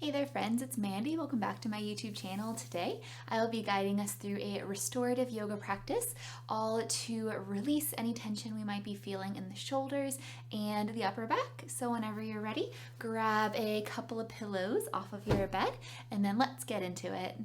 Hey there friends, it's Mandy. Welcome back to my YouTube channel. Today I will be guiding us through a restorative yoga practice, all to release any tension we might be feeling in the shoulders and the upper back. So whenever you're ready, grab a couple of pillows off of your bed and then let's get into it.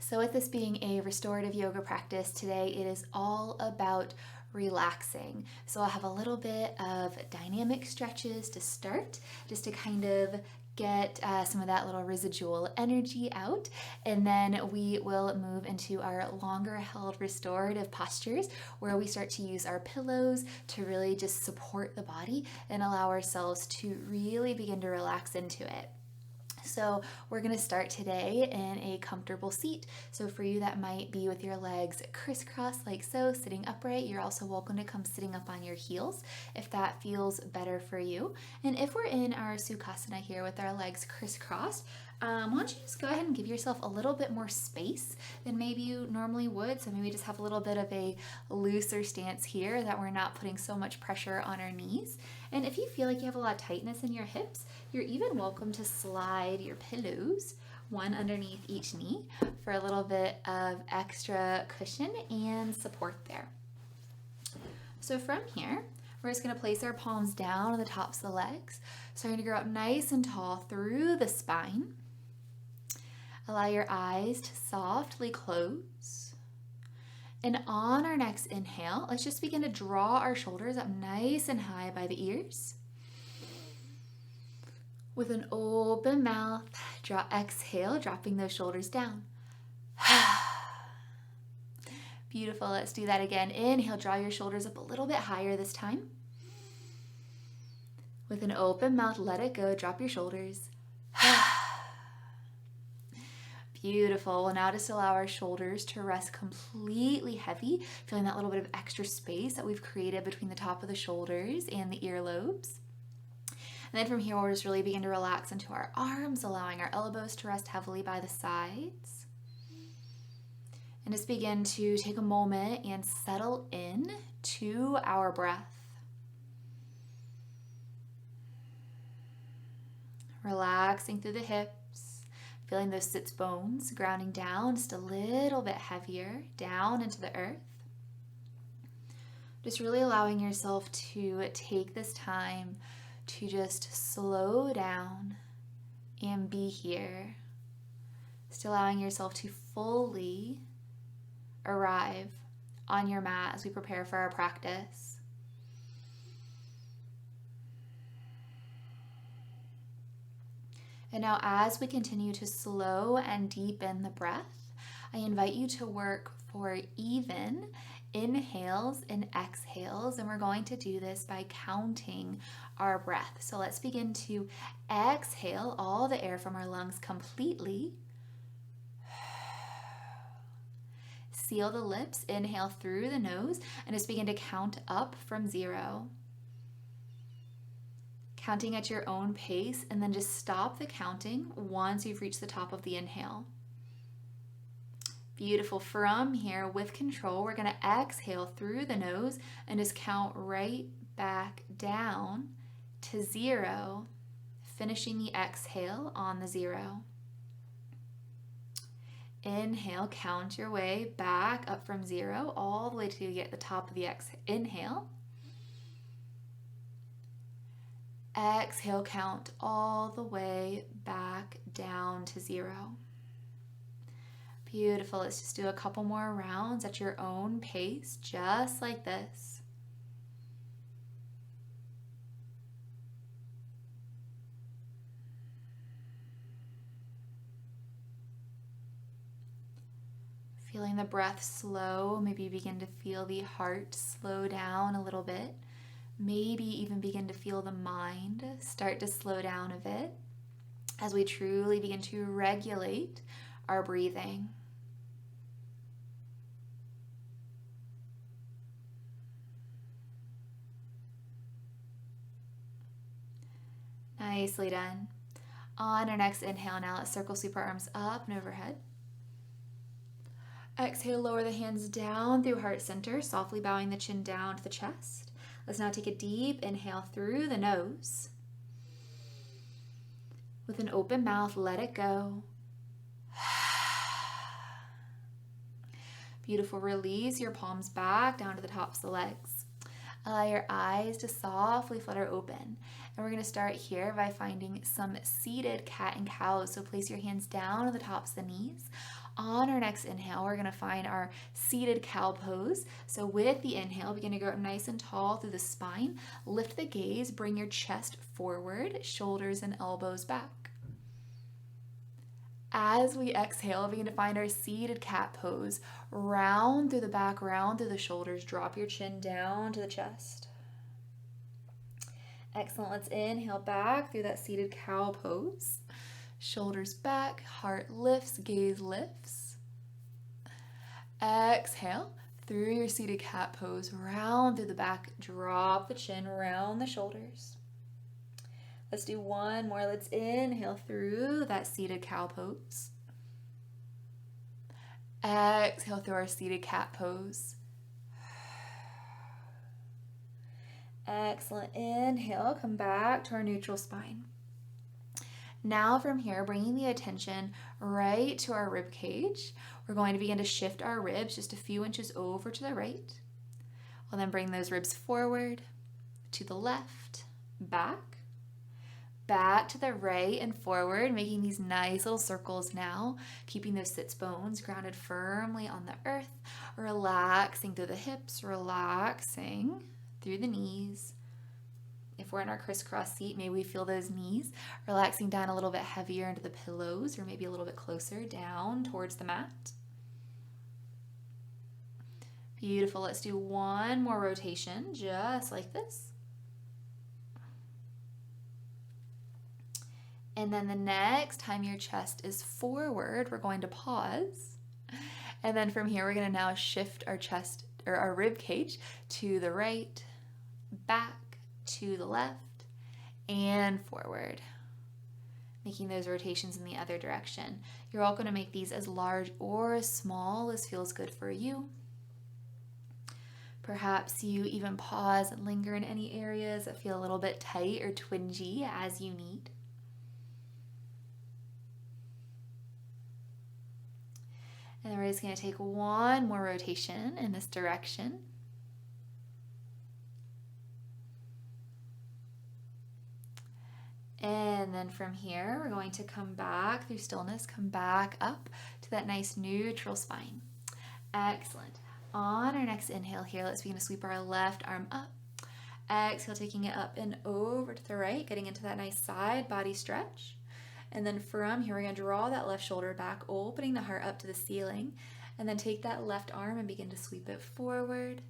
So with this being a restorative yoga practice today, it is all about relaxing. So I'll have a little bit of dynamic stretches to start, just to kind of get some of that little residual energy out. And then we will move into our longer held restorative postures where we start to use our pillows to really just support the body and allow ourselves to really begin to relax into it. So we're going to start today in a comfortable seat. So for you that might be with your legs crisscrossed like so, sitting upright. You're also welcome to come sitting up on your heels if that feels better for you. And if we're in our Sukhasana here with our legs crisscrossed, why don't you just go ahead and give yourself a little bit more space than maybe you normally would. So maybe just have a little bit of a looser stance here that we're not putting so much pressure on our knees. And if you feel like you have a lot of tightness in your hips, you're even welcome to slide your pillows one underneath each knee for a little bit of extra cushion and support there. So from here, we're just going to place our palms down on the tops of the legs. So you're going to grow up nice and tall through the spine. Allow your eyes to softly close. And on our next inhale, let's just begin to draw our shoulders up nice and high by the ears. With an open mouth, exhale, dropping those shoulders down. Beautiful. Let's do that again. Inhale, draw your shoulders up a little bit higher this time. With an open mouth, let it go. Drop your shoulders. Beautiful. We'll now just allow our shoulders to rest completely heavy, feeling that little bit of extra space that we've created between the top of the shoulders and the earlobes. And then from here, we'll just really begin to relax into our arms, allowing our elbows to rest heavily by the sides. And just begin to take a moment and settle in to our breath. Relaxing through the hips, feeling those sits bones grounding down just a little bit heavier down into the earth. Just really allowing yourself to take this time to just slow down and be here. Just allowing yourself to fully arrive on your mat as we prepare for our practice. And now as we continue to slow and deepen the breath, I invite you to work for even inhales and exhales, and we're going to do this by counting our breath. So let's begin to exhale all the air from our lungs completely. Seal the lips, inhale through the nose, and just begin to count up from 0. Counting at your own pace, and then just stop the counting once you've reached the top of the inhale. Beautiful. From here, with control, we're going to exhale through the nose and just count right back down to 0, finishing the exhale on the 0. Inhale, count your way back up from 0 all the way to get the top of the inhale. Exhale, count all the way back down to 0. Beautiful. Let's just do a couple more rounds at your own pace, just like this. Feeling the breath slow, maybe begin to feel the heart slow down a little bit. Maybe even begin to feel the mind start to slow down a bit. as we truly begin to regulate our breathing. Nicely done. On our next inhale now, let's circle sweep our arms up and overhead. Exhale, lower the hands down through heart center, softly bowing the chin down to the chest. Let's now take a deep inhale through the nose. With an open mouth, let it go. Beautiful. Release your palms back down to the tops of the legs. Allow your eyes to softly flutter open. And we're going to start here by finding some seated cat and cow. So place your hands down on the tops of the knees. On our next inhale, we're going to find our seated cow pose. So with the inhale, begin to go up nice and tall through the spine. Lift the gaze, bring your chest forward, shoulders and elbows back. As we exhale, begin to find our seated cat pose. Round through the back, round through the shoulders. Drop your chin down to the chest. Excellent. Let's inhale back through that seated cow pose. Shoulders back, heart lifts, gaze lifts. Exhale through your seated cat pose. Round through the back, drop the chin, round the shoulders. Let's do one more. Let's inhale through that seated cow pose. Exhale through our seated cat pose. Excellent. Inhale, come back to our neutral spine. Now from here, bringing the attention right to our rib cage, we're going to begin to shift our ribs just a few inches over to the right. We'll then bring those ribs forward, to the left, back to the right and forward, making these nice little circles now, keeping those sits bones grounded firmly on the earth, relaxing through the hips, relaxing through the knees. If we're in our crisscross seat, maybe we feel those knees relaxing down a little bit heavier into the pillows or maybe a little bit closer down towards the mat. Beautiful. Let's do one more rotation, just like this. And then the next time your chest is forward, we're going to pause. And then from here, we're going to now shift our chest or our rib cage to the right, back, to the left, and forward. Making those rotations in the other direction. You're all going to make these as large or as small as feels good for you. Perhaps you even pause and linger in any areas that feel a little bit tight or twingy as you need. And then we're just going to take one more rotation in this direction. And then from here, we're going to come back through stillness, come back up to that nice neutral spine. Excellent. On our next inhale here, let's begin to sweep our left arm up. Exhale, taking it up and over to the right, getting into that nice side body stretch. And then from here, we're going to draw that left shoulder back, opening the heart up to the ceiling. And then take that left arm and begin to sweep it forward,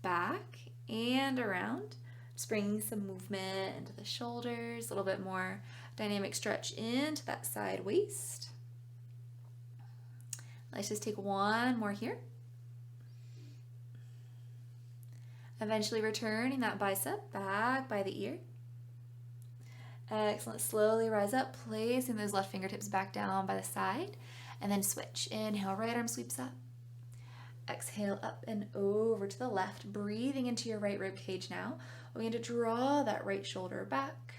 back, and around. Just bringing some movement into the shoulders, a little bit more dynamic stretch into that side waist. Let's just take one more here. Eventually returning that bicep back by the ear. Excellent. Slowly rise up, placing those left fingertips back down by the side, and then switch. Inhale, right arm sweeps up. Exhale, up and over to the left, breathing into your right rib cage now. We're going to draw that right shoulder back.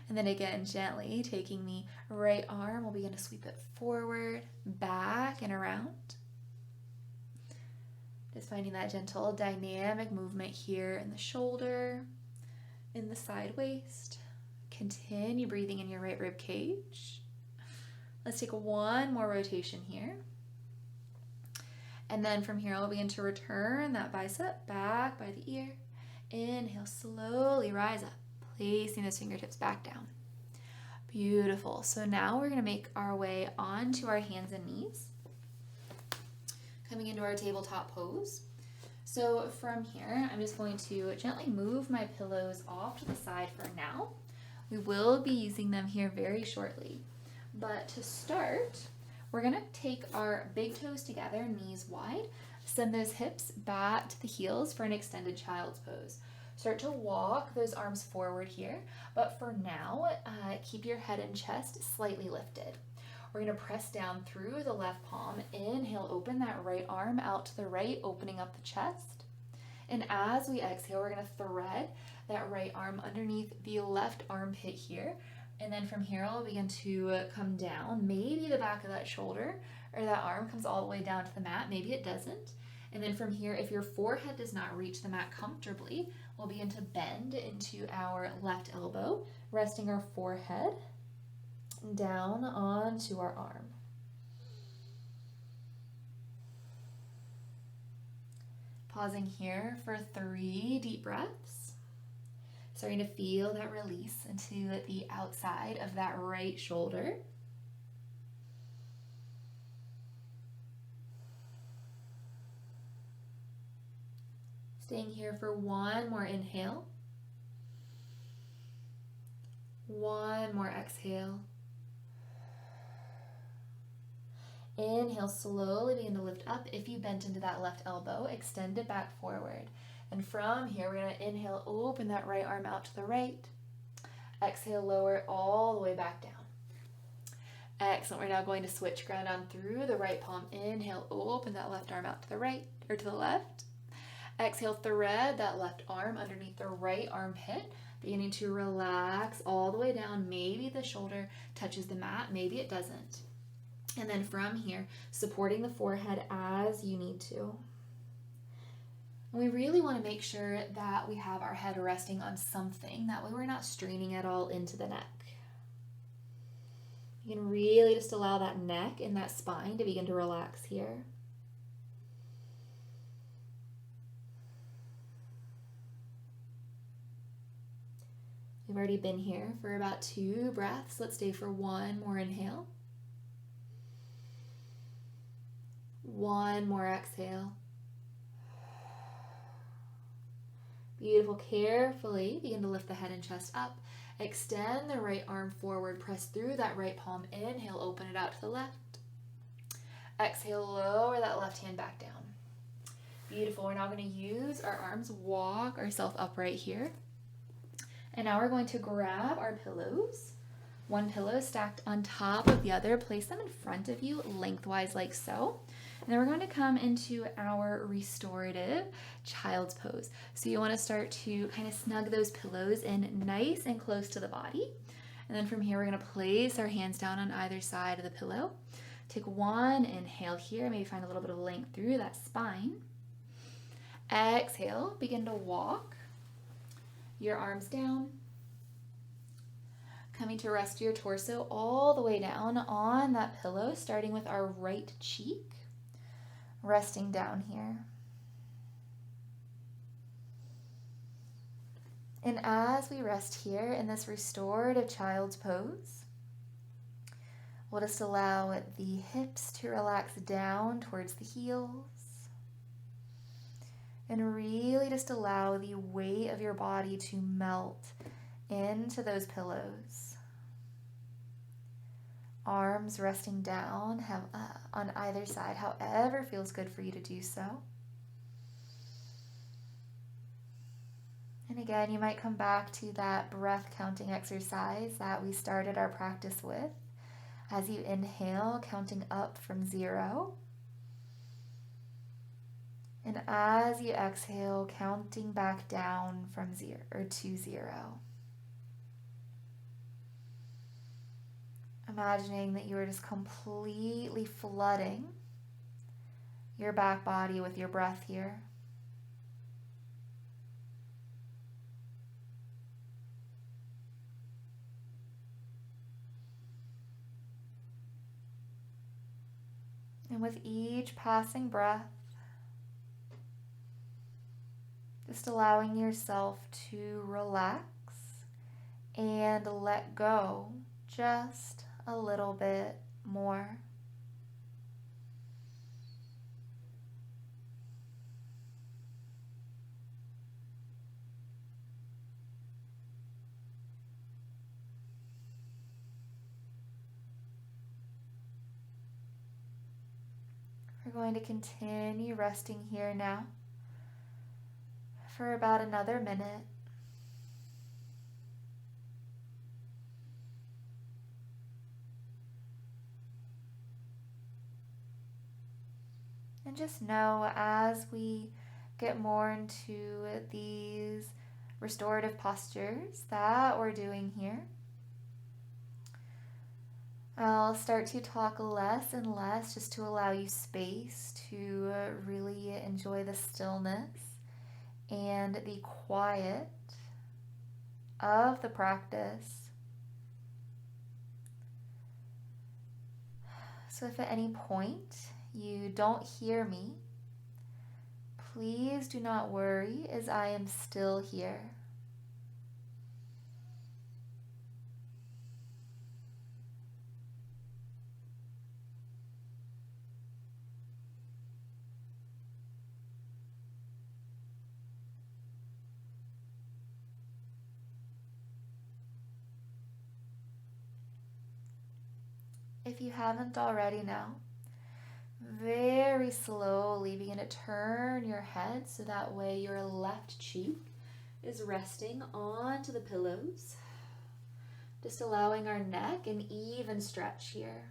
And then again, gently taking the right arm, we'll begin to sweep it forward, back, and around. Just finding that gentle dynamic movement here in the shoulder, in the side waist. Continue breathing in your right rib cage. Let's take one more rotation here. And then from here, we'll begin to return that bicep back by the ear. Inhale, slowly rise up, placing those fingertips back down. Beautiful. So now we're going to make our way onto our hands and knees, coming into our tabletop pose. So from here, I'm just going to gently move my pillows off to the side for now. We will be using them here very shortly. But to start, we're gonna take our big toes together, knees wide, send those hips back to the heels for an extended child's pose. Start to walk those arms forward here, but for now, keep your head and chest slightly lifted. We're gonna press down through the left palm. Inhale, open that right arm out to the right, opening up the chest. And as we exhale, we're gonna thread that right arm underneath the left armpit here. And then from here, I'll begin to come down. Maybe the back of that shoulder or that arm comes all the way down to the mat. Maybe it doesn't. And then from here, if your forehead does not reach the mat comfortably, we'll begin to bend into our left elbow, resting our forehead down onto our arm. Pausing here for 3 deep breaths. Starting to feel that release into the outside of that right shoulder. Staying here for 1 more inhale. 1 more exhale. Inhale, slowly begin to lift up. If you bent into that left elbow, extend it back forward. And from here, we're going to inhale, open that right arm out to the right. Exhale, lower it all the way back down. Excellent. We're now going to switch ground on through the right palm. Inhale, open that left arm out to the right, or to the left. Exhale, thread that left arm underneath the right armpit, beginning to relax all the way down. Maybe the shoulder touches the mat, maybe it doesn't. And then from here, supporting the forehead as you need to. And we really want to make sure that we have our head resting on something. That way we're not straining at all into the neck. You can really just allow that neck and that spine to begin to relax here. We've already been here for about 2 breaths. Let's stay for 1 more inhale. 1 more exhale. Beautiful. Carefully begin to lift the head and chest up. Extend the right arm forward. Press through that right palm. Inhale, open it out to the left. Exhale, lower that left hand back down. Beautiful. We're now going to use our arms, walk ourselves upright here. And now we're going to grab our pillows. 1 pillow stacked on top of the other. Place them in front of you lengthwise like so. And then we're going to come into our restorative child's pose. So you want to start to kind of snug those pillows in nice and close to the body. And then from here, we're going to place our hands down on either side of the pillow. Take 1 inhale here. Maybe find a little bit of length through that spine. Exhale, begin to walk your arms down. Coming to rest your torso all the way down on that pillow, starting with our right cheek. Resting down here. And as we rest here in this restorative child's pose, we'll just allow the hips to relax down towards the heels. And really just allow the weight of your body to melt into those pillows. Arms resting down on either side, however feels good for you to do so. And again, you might come back to that breath counting exercise that we started our practice with. As you inhale, counting up from 0. And as you exhale, counting back down from 0 or to 0. Imagining that you are just completely flooding your back body with your breath here. And with each passing breath, just allowing yourself to relax and let go just a little bit more. We're going to continue resting here now for about another minute. And just know, as we get more into these restorative postures that we're doing here, I'll start to talk less and less just to allow you space to really enjoy the stillness and the quiet of the practice. So if at any point you don't hear me, please do not worry, as I am still here. If you haven't already now, very slowly begin to turn your head so that way your left cheek is resting onto the pillows. Just allowing our neck an even stretch here.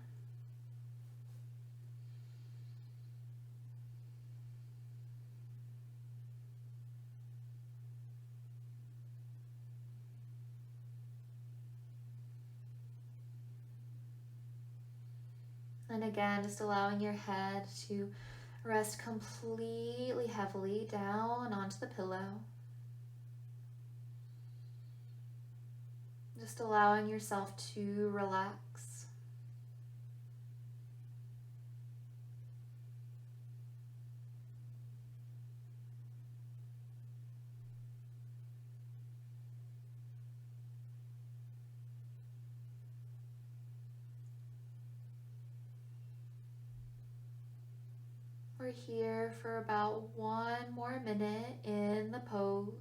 And again, just allowing your head to rest completely heavily down onto the pillow. Just allowing yourself to relax. We're here for about 1 more minute in the pose.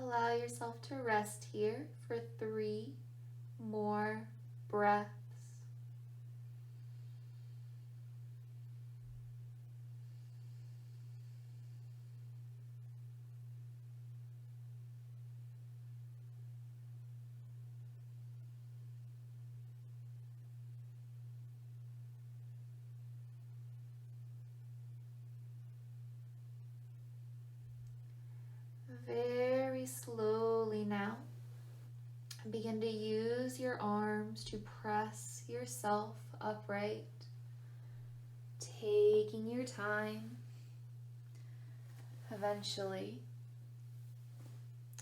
Allow yourself to rest here for 3 more breaths. Very slowly now, begin to use your arms to press yourself upright, taking your time, eventually,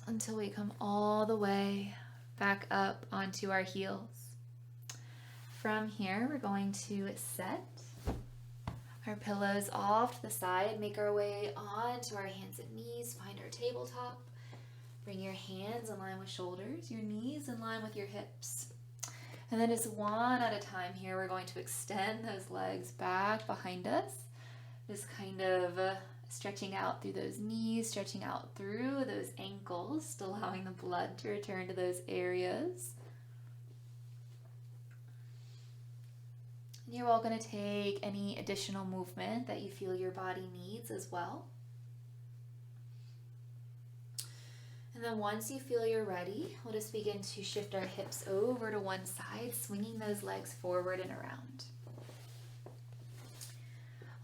until we come all the way back up onto our heels. From here, we're going to set our pillows off to the side, make our way onto our hands and knees, find our tabletop. Bring your hands in line with shoulders, your knees in line with your hips. And then just one at a time here, we're going to extend those legs back behind us. Just kind of stretching out through those knees, stretching out through those ankles, still allowing the blood to return to those areas. And you're welcome to take any additional movement that you feel your body needs as well. And then once you feel you're ready, we'll just begin to shift our hips over to one side, swinging those legs forward and around.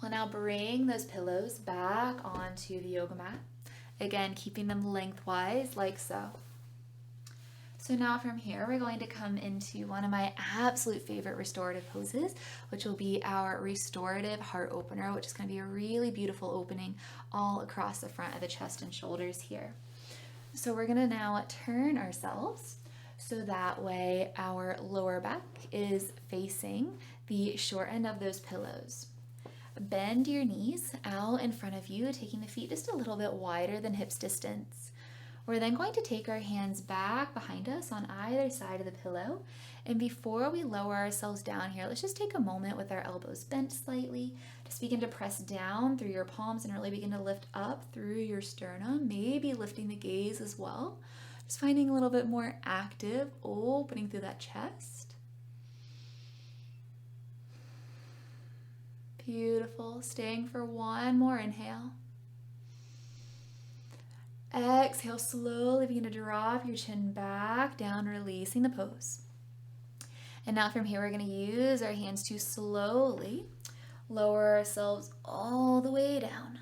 We'll now bring those pillows back onto the yoga mat. Again, keeping them lengthwise like so. So now from here, we're going to come into one of my absolute favorite restorative poses, which will be our restorative heart opener, which is going to be a really beautiful opening all across the front of the chest and shoulders here. So we're gonna now turn ourselves so that way our lower back is facing the short end of those pillows. Bend your knees out in front of you, taking the feet just a little bit wider than hips distance. We're then going to take our hands back behind us on either side of the pillow. And before we lower ourselves down here, let's just take a moment with our elbows bent slightly. Just begin to press down through your palms and really begin to lift up through your sternum, maybe lifting the gaze as well. Just finding a little bit more active, opening through that chest. Beautiful. Staying for one more inhale. Exhale, slowly begin to drop your chin back down, releasing the pose. And now from here, we're going to use our hands to slowly lower ourselves all the way down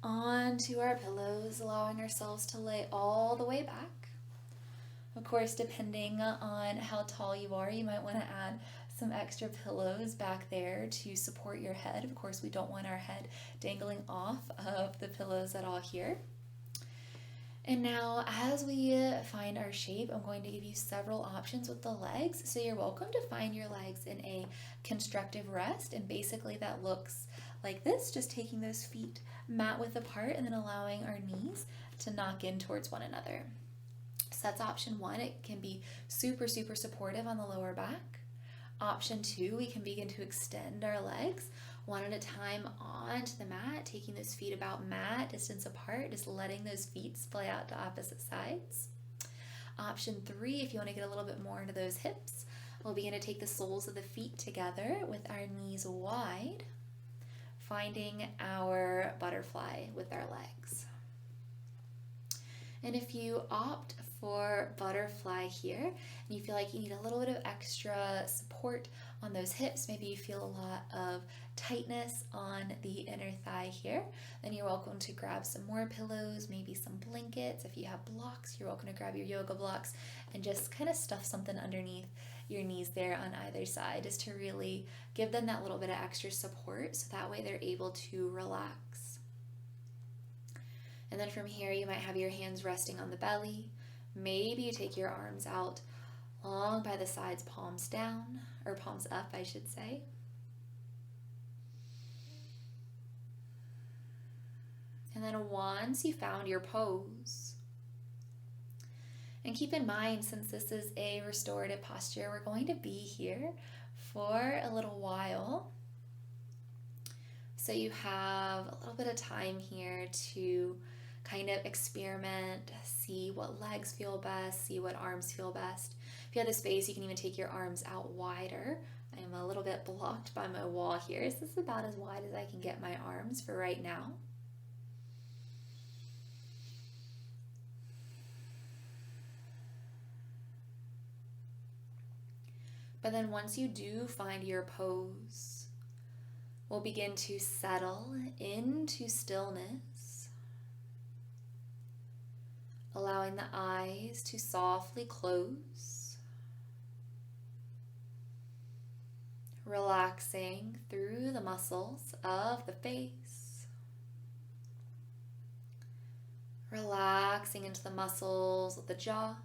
onto our pillows, allowing ourselves to lay all the way back. Of course, depending on how tall you are, you might want to add some extra pillows back there to support your head. Of course, we don't want our head dangling off of the pillows at all here. And now as we find our shape, I'm going to give you several options with the legs. So you're welcome to find your legs in a constructive rest. And basically that looks like this, just taking those feet mat width apart and then allowing our knees to knock in towards one another. So that's option one. It can be super, super supportive on the lower back. Option two, we can begin to extend our legs one at a time onto the mat, taking those feet about mat distance apart, just letting those feet splay out to opposite sides. Option three, if you want to get a little bit more into those hips, we'll begin to take the soles of the feet together with our knees wide, finding our butterfly with our legs. And if you opt for butterfly here and you feel like you need a little bit of extra support on those hips, maybe you feel a lot of tightness on the inner thigh here, then you're welcome to grab some more pillows, maybe some blankets. If you have blocks, you're welcome to grab your yoga blocks and just kind of stuff something underneath your knees there on either side, just to really give them that little bit of extra support so that way they're able to relax. And then from here, you might have your hands resting on the belly. Maybe you take your arms out long by the sides, palms down, or palms up, I should say. And then once you found your pose, and keep in mind, since this is a restorative posture, we're going to be here for a little while. So you have a little bit of time here to kind of experiment, see what legs feel best, see what arms feel best. If you have the space, you can even take your arms out wider. I am a little bit blocked by my wall here, so this is about as wide as I can get my arms for right now. But then once you do find your pose, we'll begin to settle into stillness, allowing the eyes to softly close, relaxing through the muscles of the face, relaxing into the muscles of the jaw,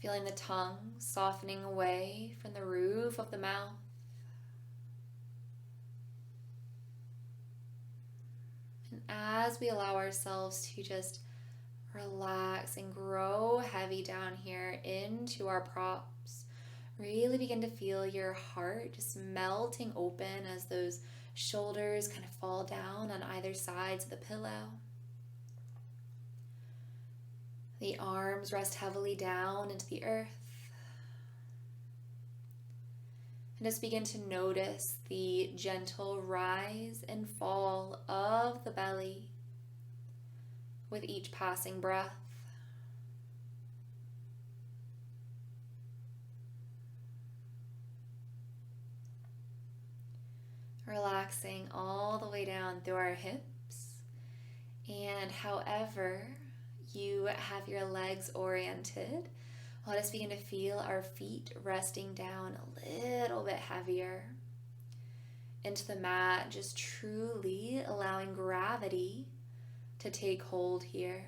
feeling the tongue softening away from the roof of the mouth. And as we allow ourselves to just relax and grow heavy down here into our props, really begin to feel your heart just melting open as those shoulders kind of fall down on either sides of the pillow. The arms rest heavily down into the earth. And just begin to notice the gentle rise and fall of the belly with each passing breath. Relaxing all the way down through our hips. And however you have your legs oriented, let us begin to feel our feet resting down a little bit heavier. into the mat, just truly allowing gravity to take hold here.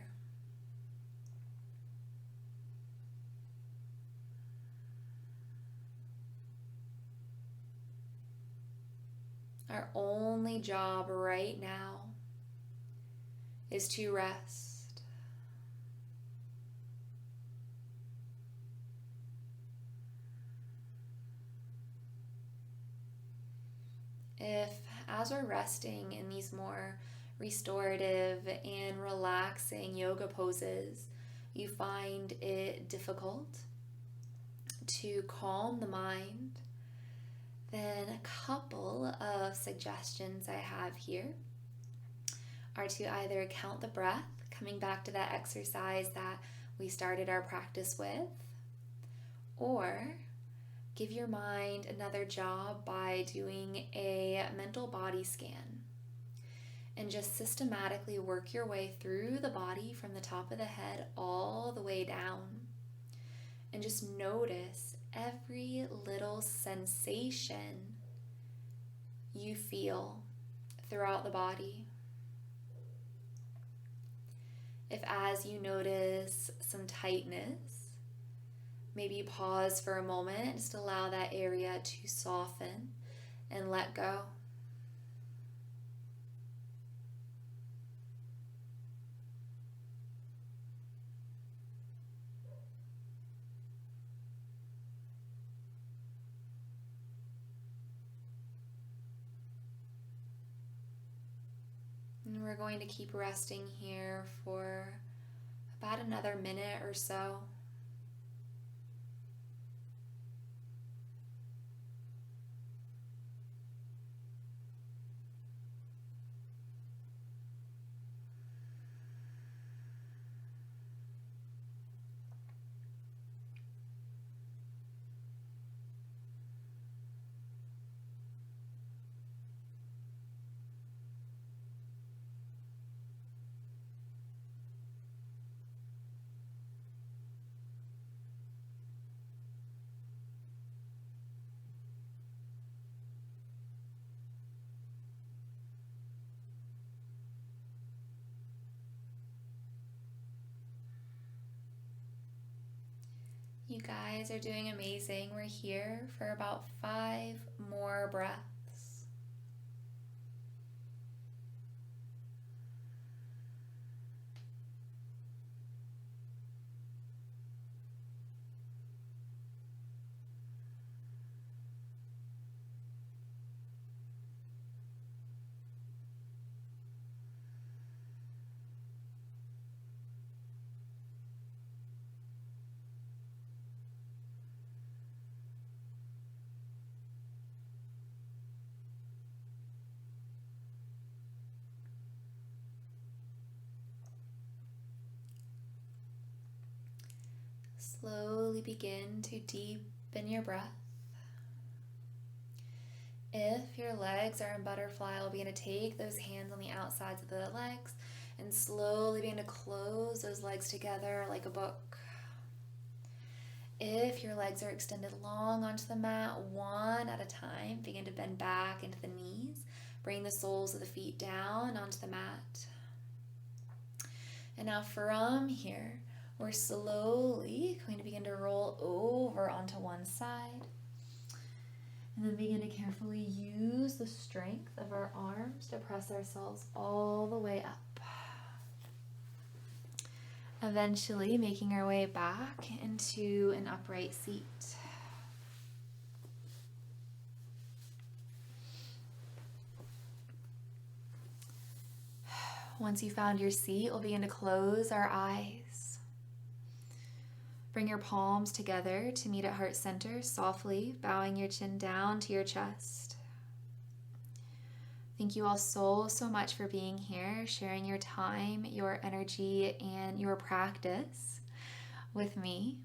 Our only job right now is to rest. If, as we're resting in these more restorative and relaxing yoga poses, you find it difficult to calm the mind, then a couple of suggestions I have here are to either count the breath, coming back to that exercise that we started our practice with, or give your mind another job by doing a mental body scan and just systematically work your way through the body from the top of the head all the way down, and just notice every little sensation you feel throughout the body. If as you notice some tightness, maybe you pause for a moment, just allow that area to soften and let go. And we're going to keep resting here for about another minute or so. You guys are doing amazing. We're here for about 5 more breaths. Slowly begin to deepen your breath. If your legs are in butterfly, we'll begin to take those hands on the outsides of the legs and slowly begin to close those legs together like a book. If your legs are extended long onto the mat, one at a time, begin to bend back into the knees. Bring the soles of the feet down onto the mat. And now from here, we're slowly going to begin to roll over onto one side. And then begin to carefully use the strength of our arms to press ourselves all the way up. Eventually making our way back into an upright seat. Once you found your seat, we'll begin to close our eyes. Bring your palms together to meet at heart center, softly bowing your chin down to your chest. Thank you all so much for being here, sharing your time, your energy, and your practice with me,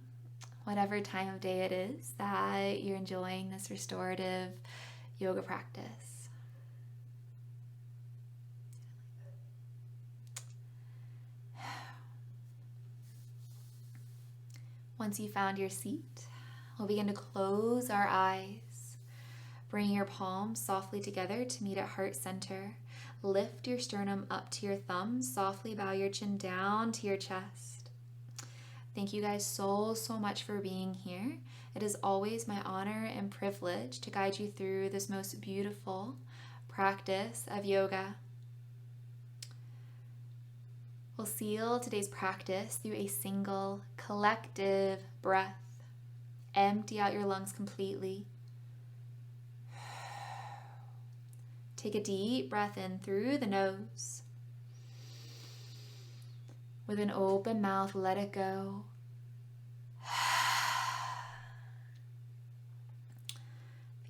whatever time of day it is that you're enjoying this restorative yoga practice. Once you found your seat, we'll begin to close our eyes. Bring your palms softly together to meet at heart center. Lift your sternum up to your thumbs. Softly bow your chin down to your chest. Thank you guys so much for being here. It is always my honor and privilege to guide you through this most beautiful practice of yoga. We'll seal today's practice through a single collective breath. Empty out your lungs completely. Take a deep breath in through the nose. With an open mouth, let it go.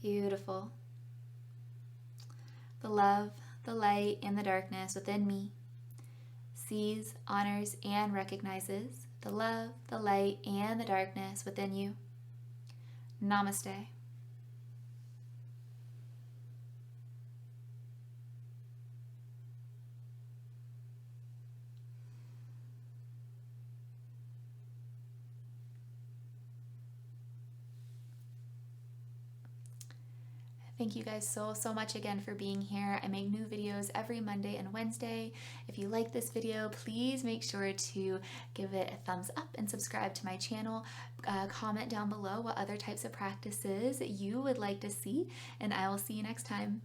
Beautiful. The love, the light, and the darkness within me sees, honors, and recognizes the love, the light, and the darkness within you. Namaste. Thank you guys so much again for being here. I make new videos every Monday and Wednesday. If you like this video, please make sure to give it a thumbs up and subscribe to my channel. Comment down below what other types of practices you would like to see, and I will see you next time.